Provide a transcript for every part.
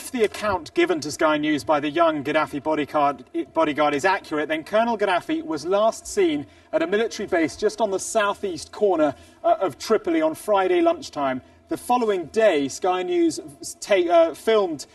if the account given to Sky News by the young Gaddafi bodyguard is accurate, then Colonel Gaddafi was last seen at a military base just on the southeast corner of Tripoli on Friday lunchtime. The following day, Sky News filmed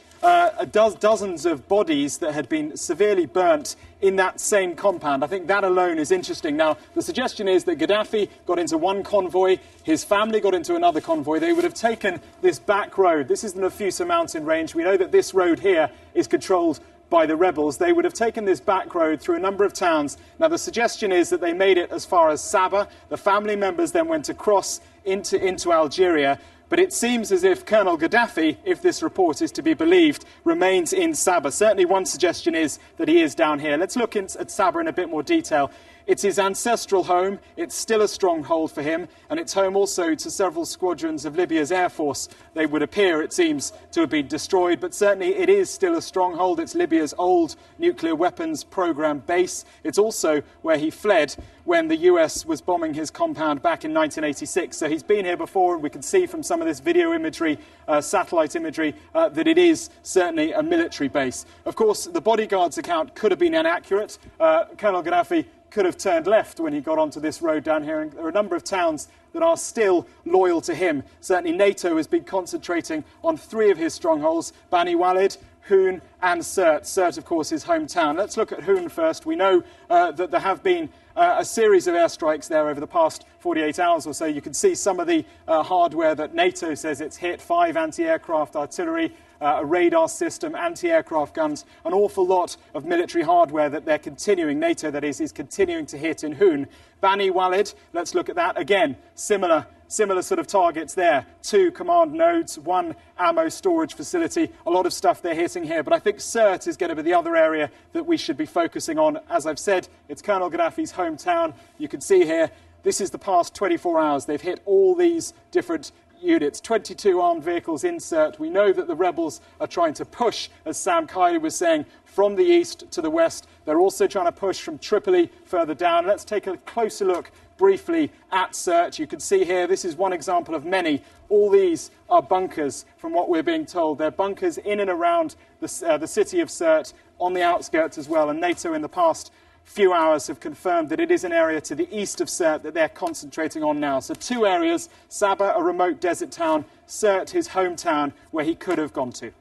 dozens of bodies that had been severely burnt in that same compound. I think that alone is interesting. Now, the suggestion is that Gaddafi got into one convoy, his family got into another convoy. They would have taken this back road. This is the Nafusa mountain range. We know that this road here is controlled by the rebels. They would have taken this back road through a number of towns. Now, the suggestion is that they made it as far as Sabah. The family members then went across into Algeria. But it seems as if Colonel Gaddafi, if this report is to be believed, remains in Sabah. Certainly one suggestion is that he is down here. Let's look at Sabah in a bit more detail. It's his ancestral home. It's still a stronghold for him. And it's home also to several squadrons of Libya's air force. They would appear, it seems, to have been destroyed. But certainly it is still a stronghold. It's Libya's old nuclear weapons program base. It's also where he fled when the US was bombing his compound back in 1986. So he's been here before. And we can see from some of this video imagery, satellite imagery, that it is certainly a military base. Of course, the bodyguard's account could have been inaccurate. Colonel Gaddafi could have turned left when he got onto this road down here. And there are a number of towns that are still loyal to him. Certainly NATO has been concentrating on 3 of his strongholds, Bani Walid, Hoon and Sirte. Sirte, of course, his hometown. Let's look at Hoon first. We know that there have been a series of airstrikes there over the past 48 hours or so. You can see some of the hardware that NATO says it's hit, 5 anti-aircraft artillery, a radar system, anti-aircraft guns, an awful lot of military hardware that they're continuing, NATO that is continuing to hit in Hoon. Bani Walid, let's look at that. Again, similar sort of targets there. 2 command nodes, 1 ammo storage facility, a lot of stuff they're hitting here. But I think Sirte is going to be the other area that we should be focusing on. As I've said, it's Colonel Gaddafi's hometown. You can see here, this is the past 24 hours. They've hit all these different units, 22 armed vehicles in Sirte. We know that the rebels are trying to push, as Sam Kiley was saying, from the east to the west. They're also trying to push from Tripoli further down. Let's take a closer look briefly at Sirte. You can see here, this is one example of many. All these are bunkers, from what we're being told. They're bunkers in and around the city of Sirte, on the outskirts as well. And NATO in the past few hours have confirmed that it is an area to the east of Sirte that they're concentrating on now. So 2 areas, Sabah, a remote desert town, Sirte, his hometown, where he could have gone to.